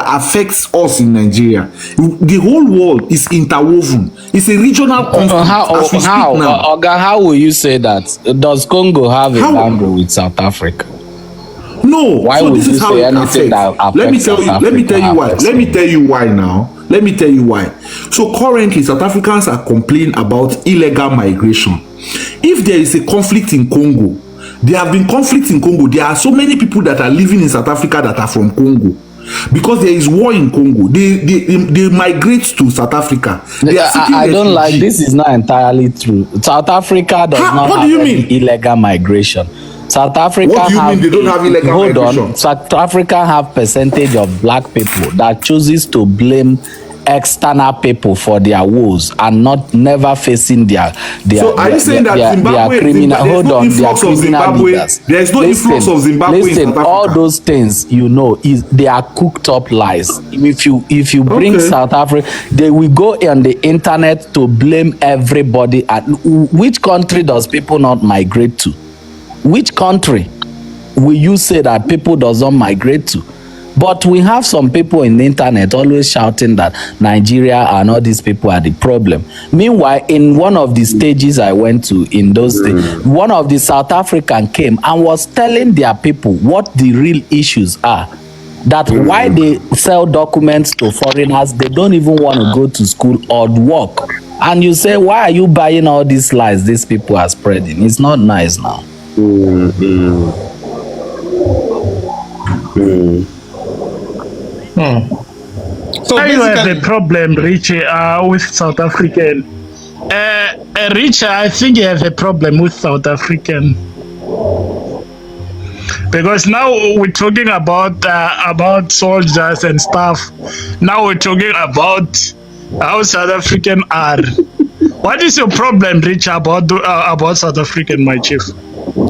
affects us in Nigeria. The whole world is interwoven. It's a regional conflict. How will you say that? Does Congo have a boundary with South Africa? No. Why so would this you is how say it anything affects. that Let me affects tell South you. Africa Let me tell you why. affects Let me tell you why now. Let me tell you why. So currently, South Africans are complaining about illegal migration. If there is a conflict in Congo, there have been conflicts in Congo. There are so many people that are living in South Africa that are from Congo. Because there is war in Congo, they migrate to South Africa. I don't like this. Is not entirely true. South Africa does not have any illegal migration. South Africa. What do you mean they don't have illegal migration? On. South Africa have percentage of black people that chooses to blame external people for their woes and never facing their so are you saying that Zimbabwe, criminal hold on their criminal leaders? There is no influx of Zimbabwe in South Africa. All those things they are cooked up lies. If you bring South Africa, they will go on the internet to blame everybody. Which country does people not migrate to? Which country will you say that people does not migrate to? But we have some people in the internet always shouting that Nigeria and all these people are the problem. Meanwhile, in one of the stages I went to in those days, one of the South African came and was telling their people what the real issues are. That why they sell documents to foreigners, they don't even want to go to school or work. And you say, why are you buying all these lies these people are spreading? It's not nice now. So I have a problem, Richie, with South African. Richie, I think you have a problem with South African because now we're talking about soldiers and stuff. Now we're talking about how South African are. What is your problem, Richie, about South African, my chief?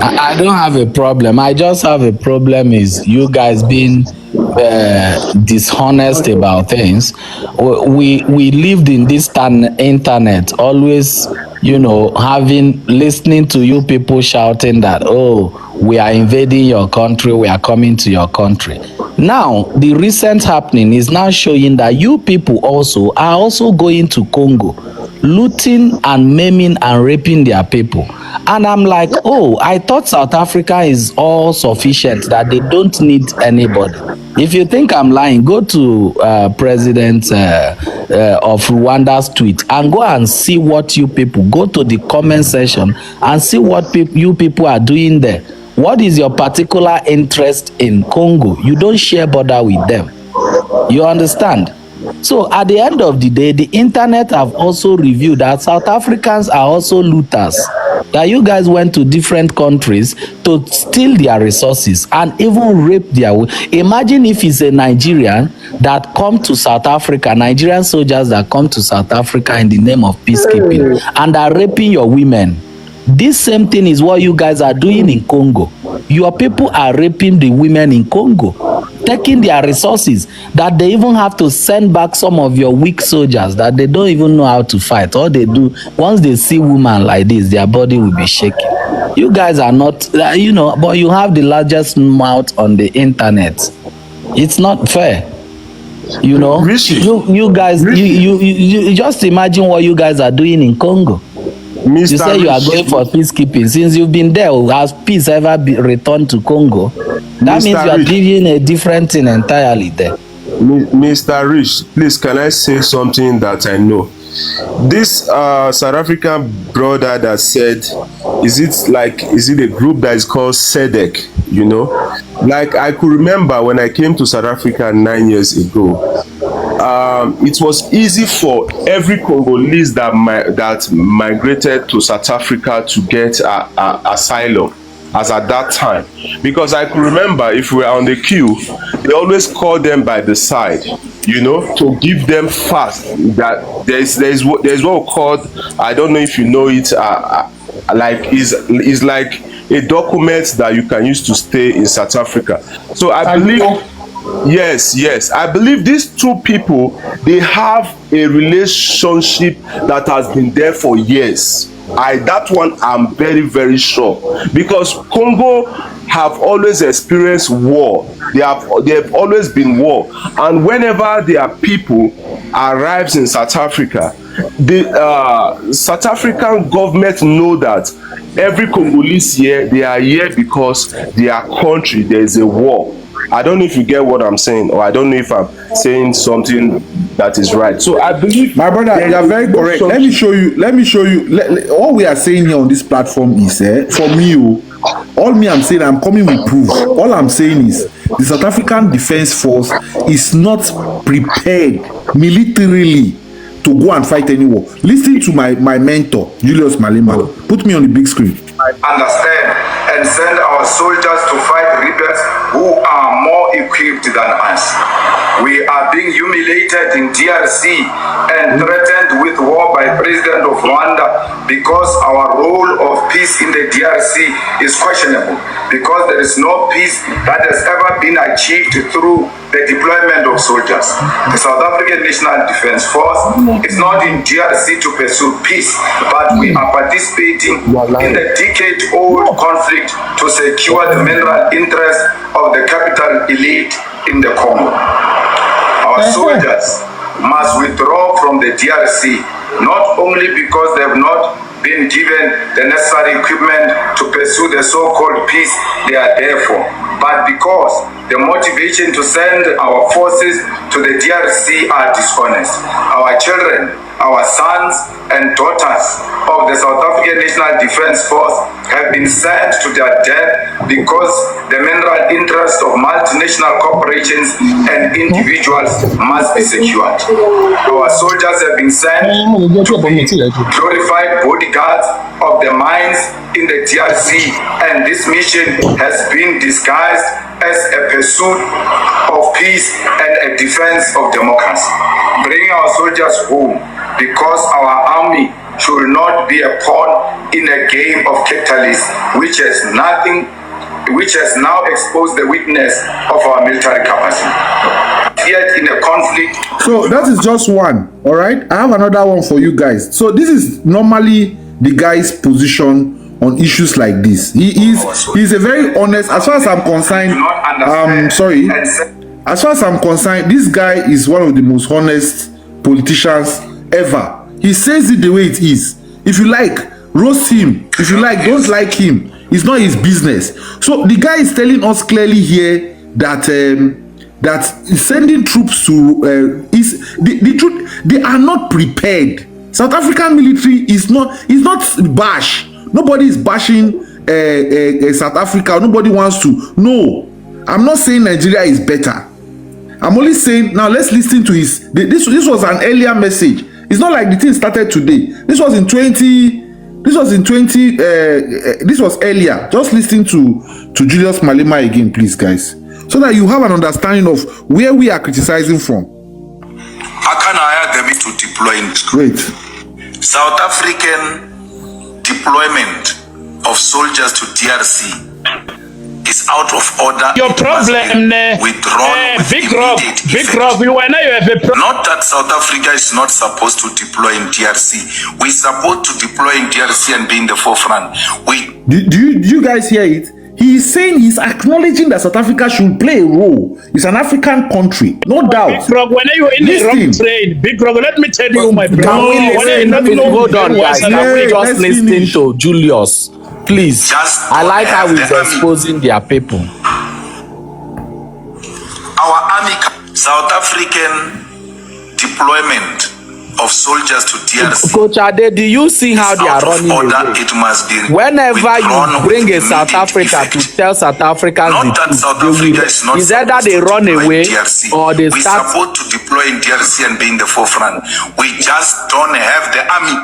I don't have a problem. I just have a problem is you guys being dishonest about things. We lived in this internet always, listening to you people shouting that, oh, we are invading your country, we are coming to your country. Now, the recent happening is now showing that you people are also going to Congo, looting and maiming and raping their people. And I'm like, oh, I thought South Africa is all sufficient, that they don't need anybody. If you think I'm lying, go to President of Rwanda's tweet and go and see what you people, go to the comment section and see what you people are doing there. What is your particular interest in Congo? You don't share border with them. You understand? So at the end of the day, the internet have also reviewed that South Africans are also looters. That you guys went to different countries to steal their resources and even rape their way. Imagine if it's a Nigerian that come to South Africa, Nigerian soldiers that come to South Africa in the name of peacekeeping and are raping your women. This same thing is what you guys are doing in Congo. Your people are raping the women in Congo, taking their resources that they even have to send back some of your weak soldiers that they don't even know how to fight. All they do, once they see women like this, their body will be shaking. You guys are not, but you have the largest mouth on the internet. It's not fair. You guys, you just imagine what you guys are doing in Congo. You say you are going for peacekeeping. Since you've been there, has peace ever returned to Congo? That means you are living a different thing entirely there. Mr. Rich, please, can I say something that I know? This South African brother that said, is it a group that is called SEDEC? Like I could remember when I came to South Africa 9 years ago. It was easy for every Congolese that migrated to South Africa to get asylum as at that time, because I could remember if we were on the queue, they always call them by the side, to give them fast. That there's what we called, I don't know if you know it, is like a document that you can use to stay in South Africa. So I believe. Yes. I believe these two people, they have a relationship that has been there for years. That one I'm very, very sure, because Congo have always experienced war. They have always been war, and whenever their people arrives in South Africa, the South African government know that every Congolese here, they are here because their country, there is a war. I don't know if you get what I'm saying, or I don't know if I'm saying something that is right. So I believe, my brother, you are very correct. Let me show you. All we are saying here on this platform is, for me, all me I'm saying, I'm coming with proof. All I'm saying is the South African Defence Force is not prepared militarily to go and fight any war. Listen to my mentor, Julius Malema. Put me on the big screen. Understand and send our soldiers to fight rebels who are more equipped than us. We are being humiliated in DRC and threatened with war by President of Rwanda because our role of peace in the DRC is questionable, because there is no peace that has ever been achieved through the deployment of soldiers. The South African National Defence Force is not in DRC to pursue peace, but we are participating in the decade-old conflict to secure the mineral interests of the capital elite in the Congo. Our soldiers must withdraw from the DRC, not only because they have not been given the necessary equipment to pursue the so-called peace they are there for, but because the motivation to send our forces to the DRC are dishonest. Our children, our sons and daughters of the South African National Defence Force have been sent to their death because the mineral interests of multinational corporations and individuals must be secured. Our soldiers have been sent to be glorified bodyguards of the mines in the DRC, and this mission has been disguised as a pursuit of peace and a defense of democracy. Bring our soldiers home, because our army should not be a pawn in a game of capitalists, which has now exposed the weakness of our military capacity. Yet in a conflict. So that is just one. All right, I have another one for you guys. So this is normally the guy's position on issues like this. He's a very honest, as far as I'm concerned. As far as I'm concerned, this guy is one of the most honest politicians ever. He says it the way it is. If you like, roast him. If you like, don't like him. It's not his business. So the guy is telling us clearly here that that sending troops to is the truth. They are not prepared. South African military is not bash. Nobody is bashing South Africa. Nobody wants to. No, I'm not saying Nigeria is better. I'm only saying, now let's listen to his. This was an earlier message. It's not like the thing started today. This was in 20. This was earlier. Just listen to Julius Malema again, please, guys, so that you have an understanding of where we are criticizing from. I can hire them to deploy in this. Great. South African deployment of soldiers to DRC is out of order. Your problem, Big Rock, you have a problem. Not that South Africa is not supposed to deploy in DRC. We're supposed to deploy in DRC and be in the forefront. Do you guys hear it? He's saying, he's acknowledging that South Africa should play a role. It's an African country, no doubt. Big Rock, when are you in the wrong train? Big Rock, let me tell you, my brother. Hold on, guys. Can we just listen to Julius? Please. I like how he's exposing their people. Our army, South African deployment of soldiers to DRC. Coach Ade, do you see how they are running away? It must be whenever you bring a South Africa to tell South Africans is either they run away or they start. We're supposed to deploy in DRC and be in the forefront. We just don't have the army.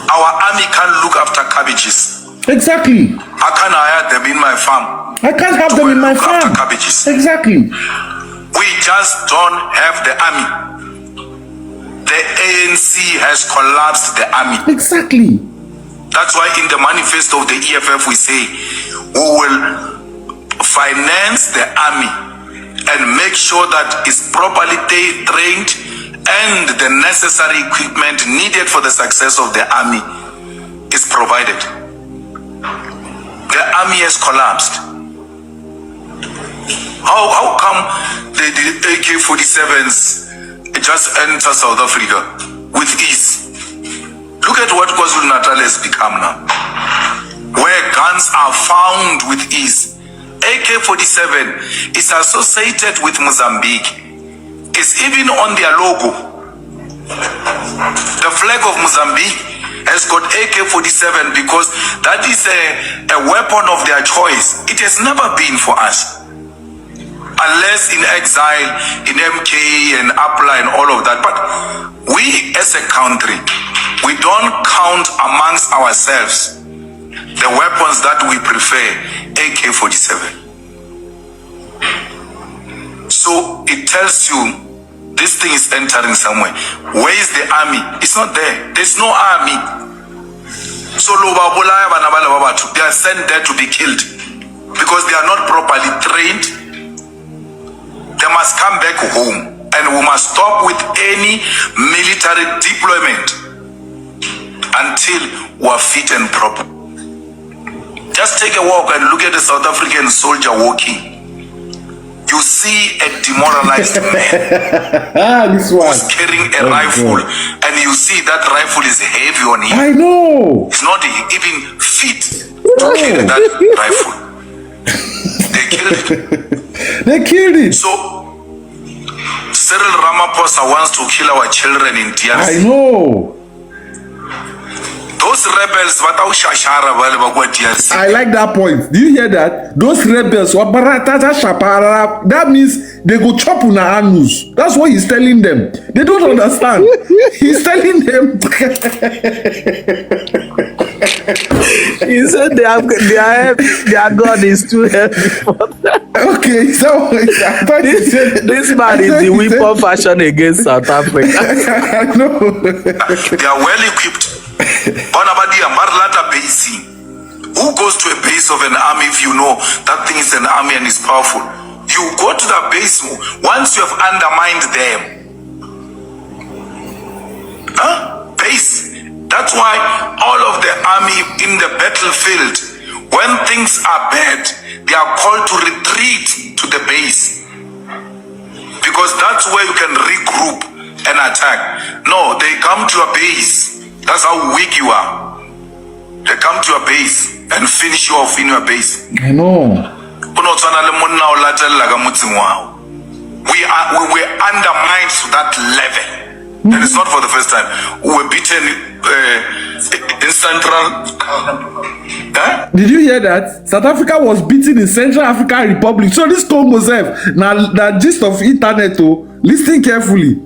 Our army can't look after cabbages. Exactly. I can't hire them in my farm. I can't have them in my farm. Cabbages. Exactly. We just don't have the army. The ANC has collapsed the army. Exactly. That's why in the manifesto of the EFF we say we will finance the army and make sure that it's properly trained and the necessary equipment needed for the success of the army is provided. the army has collapsed. How come the AK-47s just enter South Africa with ease? Look at what KwaZulu-Natal has become now, where guns are found with ease. AK-47 is associated with Mozambique. It's even on their logo. The flag of Mozambique has got AK-47 because that is a weapon of their choice. It has never been for us. Unless in exile, in MK and APLA and all of that. But we as a country, we don't count amongst ourselves the weapons that we prefer, AK-47. So it tells you this thing is entering somewhere. Where is the army? It's not there. There's no army. So they are sent there to be killed because they are not properly trained. They must come back home, and we must stop with any military deployment until we are fit and proper. Just take a walk and look at the South African soldier walking. You see a demoralized man who's carrying a rifle, and you see that rifle is heavy on him. I know. He's not even fit to carry that rifle. They killed it. They killed it. So Cyril Ramaphosa wants to kill our children in DRC. I know. Those rebels, I like that point. Do you hear that? Those rebels, that means they go chop on our anus. That's what he's telling them. They don't understand. He's telling them. He said their God is too heavy for them. Okay, so this man is the weapon fashion against South Africa. I know. They are well equipped. Who goes to a base of an army if you know that thing is an army and is powerful? You go to the base once you have undermined them. Base. That's why all of the army in the battlefield, when things are bad, they are called to retreat to the base. Because that's where you can regroup and attack. No, they come to a base. That's how weak you are. They come to your base and finish you off in your base. I know. We were undermined to that level. And it's not for the first time. We were beaten in Central. Did you hear that? South Africa was beaten in Central African Republic. So this Congo self, now the gist of internet, listen carefully.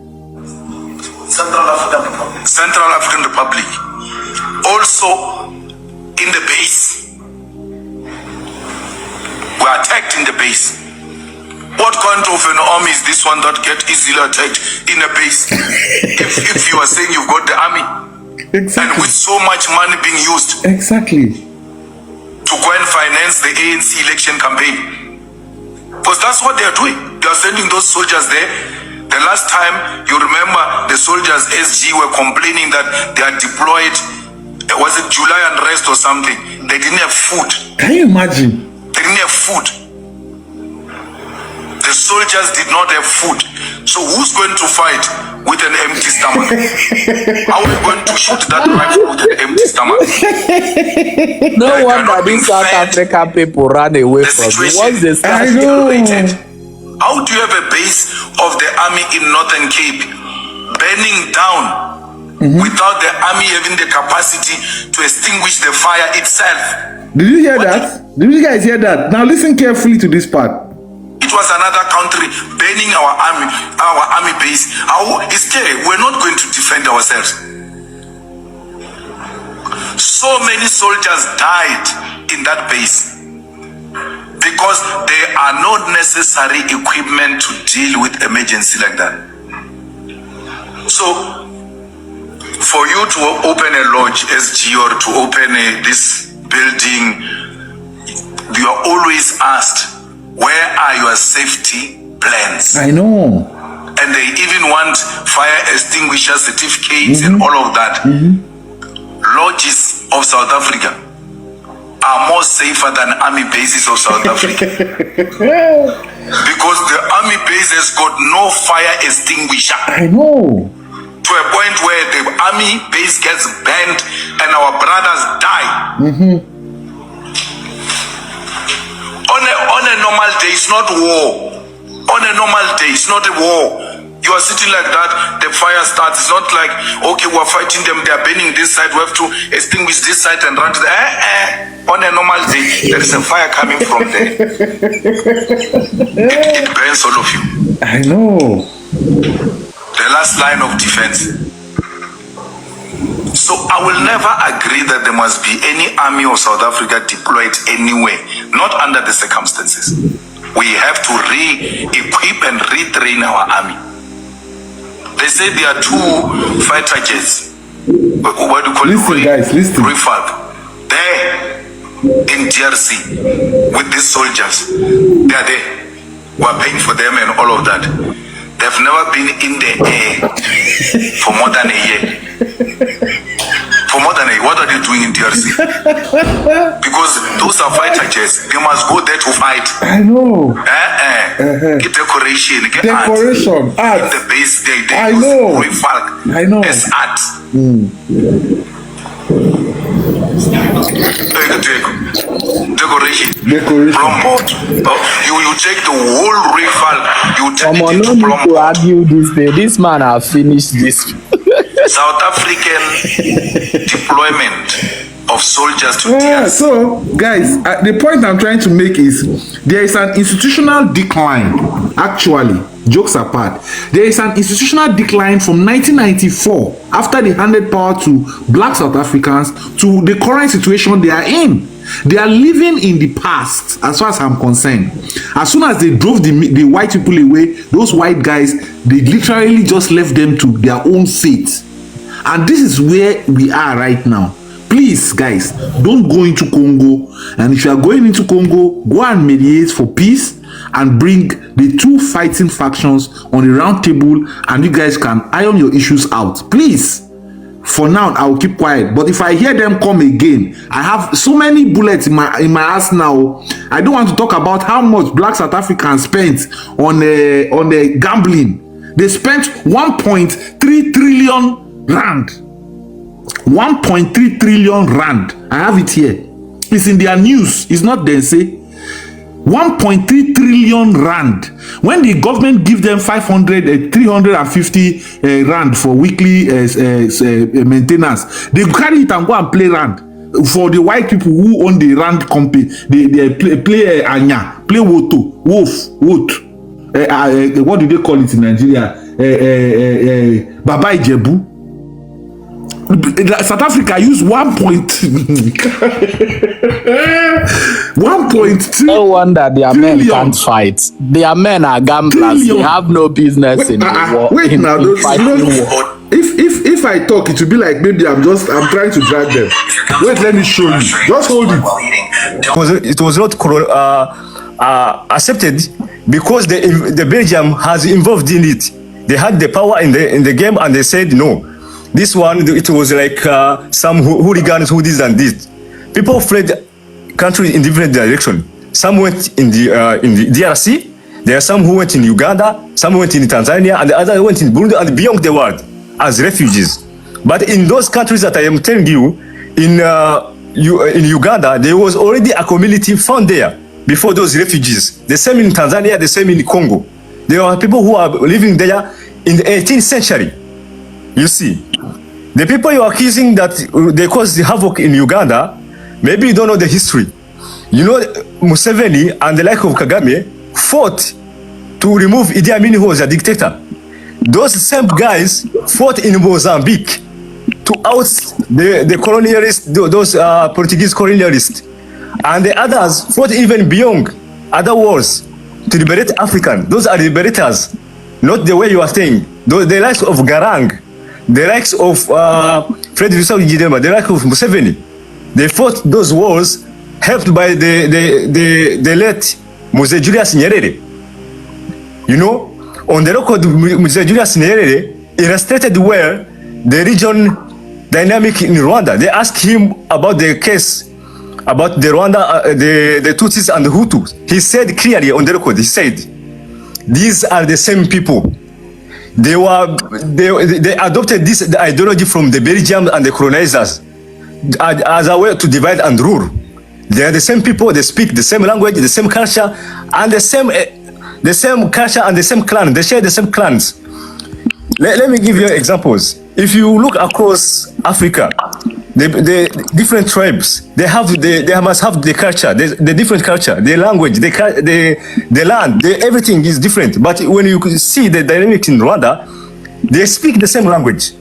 Central African Republic. Also in the base. We are attacked in the base. What kind of an army is this one that get easily attacked in a base? if you are saying you've got the army. Exactly. And with so much money being used. Exactly. To go and finance the ANC election campaign. Because that's what they are doing. They are sending those soldiers there. The last time, you remember, the soldiers SG were complaining that they are deployed, was it July unrest or something? They didn't have food. Can you imagine? They didn't have food. The soldiers did not have food. So who's going to fight with an empty stomach? How are we going to shoot that rifle with an empty stomach? No wonder these South African people ran away from it. Once they start deployed. How do you have a base of the army in Northern Cape burning down without the army having the capacity to extinguish the fire itself? Did you hear that? Did you guys hear that? Now listen carefully to this part. It was another country burning our army base. We're not going to defend ourselves. So many soldiers died in that base. Because there are no necessary equipment to deal with emergency like that. So, for you to open a lodge, SG, or to open this building, you are always asked, where are your safety plans? I know. And they even want fire extinguisher certificates and all of that. Lodges of South Africa are more safer than army bases of South Africa. Because the army base has got no fire extinguisher. I know. To a point where the army base gets burned and our brothers die. On a normal day, it's not war. On a normal day, it's not a war. You are sitting like that, the fire starts. It's not like, okay, we're fighting them, they're burning this side, we have to extinguish this side and run to the... On a normal day, there is a fire coming from there. It burns all of you. I know. The last line of defense. So I will never agree that there must be any army of South Africa deployed anywhere, not under the circumstances. We have to re-equip and retrain our army. They say there are 2 fighter jets. What do you call listen, it? Guys, listen. Refuge. There in DRC with these soldiers. They are there. We are paying for them and all of that. They've never been in the air for more than a year. For more than a year. What are they doing in DRC? Because those are fighter jets. They must go there to fight. I know. Get decoration. Get decoration. Art. In the base, they I use know. refuge I know. as art. Decoration. Promote. You take the whole refuge. You take it into promote. To argue this day. This man have finished this. South African deployment of soldiers to DRC. So, guys, the point I'm trying to make is there is an institutional decline. Actually, jokes apart, there is an institutional decline from 1994 after they handed power to black South Africans to the current situation they are in. They are living in the past, as far as I'm concerned. As soon as they drove the white people away, those white guys, they literally just left them to their own fate. And this is where we are right now. Please, guys, don't go into Congo. And if you are going into Congo, go and mediate for peace and bring the 2 fighting factions on the round table, and you guys can iron your issues out. Please. For now, I will keep quiet. But if I hear them come again, I have so many bullets in my ass now. I don't want to talk about how much black South Africans spent on the gambling. They spent 1.3 trillion rand. 1.3 trillion rand. I have it here. It's in their news. It's not they say. 1.3 trillion rand. When the government give them 350 rand for weekly maintenance, they carry it and go and play rand. For the white people who own the rand company, they play Anya, play Woto, Woot. What do they call it in Nigeria? Baba Ijebu. South Africa use 1.2. No wonder their men can't fight. Their men are gamblers. They have no business in the war. Wait now, if I talk, it will be like maybe I'm trying to drag them. Wait, let me show you. Just hold it. It was not accepted because the Belgium has involved in it. They had the power in the game, and they said no. This one, it was like some hooligans who did and this. People fled country in different directions. Some went in the DRC. There are some who went in Uganda. Some went in Tanzania, and the others went in Burundi and beyond the world as refugees. But in those countries that I am telling you, in Uganda, there was already a community found there before those refugees. The same in Tanzania, the same in Congo. There are people who are living there in the 18th century. You see. The people you are accusing that they caused the havoc in Uganda, maybe you don't know the history. You know, Museveni and the like of Kagame fought to remove Idi Amin, who was a dictator. Those same guys fought in Mozambique to oust the colonialists, those Portuguese colonialists. And the others fought even beyond other wars to liberate African. Those are liberators, not the way you are saying. The likes of Garang, the likes of Fred Rousseau Gidema, the likes of Museveni, they fought those wars helped by the late Mzee Julius Nyerere. You know, on the record, Mzee Julius Nyerere illustrated well the region dynamic in Rwanda. They asked him about the case about the Rwanda, the Tutsis and the Hutus. He said clearly on the record, he said, these are the same people. They adopted this ideology from the Belgians and the colonizers as a way to divide and rule. They are the same people. They speak the same language, the same culture, and the same culture and the same clan. They share the same clans. Let me give you examples. If you look across Africa, the different tribes, they must have the culture, the different culture, the language, the land, everything is different. But when you see the dynamics in Rwanda, they speak the same language.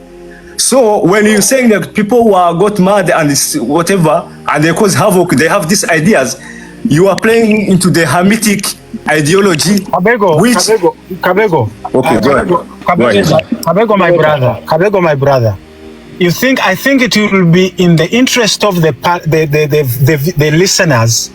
So when you're saying that people who got mad and whatever, and they cause havoc, they have these ideas, you are playing into the Hamitic ideology. Kabego. Okay, go ahead. Kabego, my brother. I think it will be in the interest of the listeners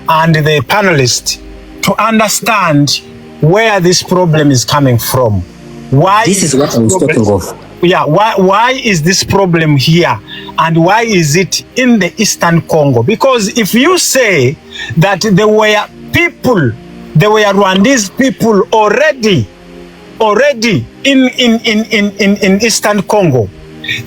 and the panelists to understand where this problem is coming from. Why? This is what I was talking of. Yeah, why is this problem here, and why is it in the Eastern Congo? Because if you say that there were Rwandese people already in Eastern Congo,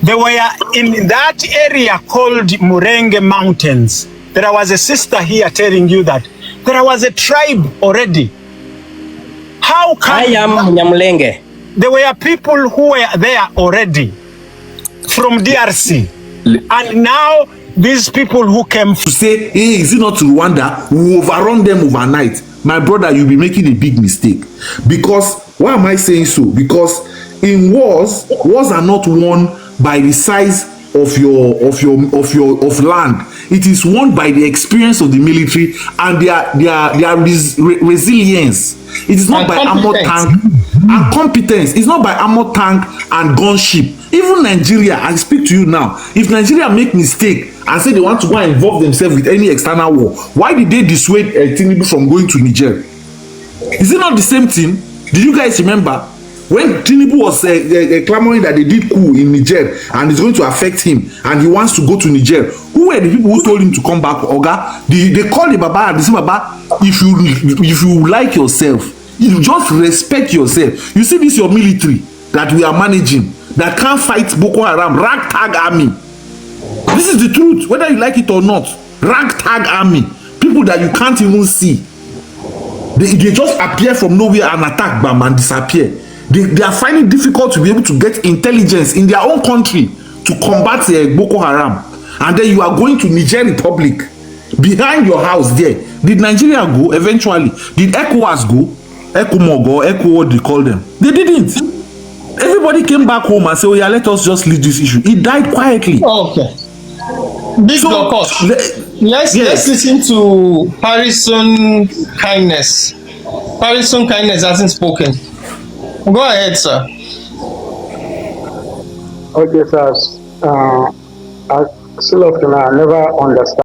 they were in that area called Murenge Mountains. There was a sister here telling you that there was a tribe already. How come I am Nyamulenge? There were people who were there already from DRC, and now these people who came to say, hey, is it not Rwanda? We overrun them overnight. My brother, you'll be making a big mistake. Because why am I saying so? Because in wars are not won by the size of land. It is won by the experience of the military and their resilience. It is not by armor tank and competence. It's not by armor tank and gunship. Even Nigeria, I speak to you now. If Nigeria make mistake and say they want to go and involve themselves with any external war, why did they dissuade Tinubu from going to Niger? Is it not the same thing? Did you guys remember when Tinubu was clamoring that they did coup in Niger and it's going to affect him and he wants to go to Niger? Who were the people who told him to come back, Oga? They called the Baba and they said, Baba, if you like yourself, you just respect yourself. You see this your military that we are managing that can't fight Boko Haram, ragtag army. This is the truth, whether you like it or not. Ragtag army, people that you can't even see. They just appear from nowhere and attack bam and disappear. They are finding it difficult to be able to get intelligence in their own country to combat Boko Haram. And then you are going to Niger Republic, behind your house there. Did Nigeria go eventually? Did ECOWAS go? ECOMOG or ECO, what they call them? They didn't. Everybody came back home and said, oh yeah, let us just leave this issue. It died quietly. Okay. Big block off. Let's listen to Harrison Kindness. Harrison Kindness hasn't spoken. Go ahead, sir. Okay, sir. I still I never understand.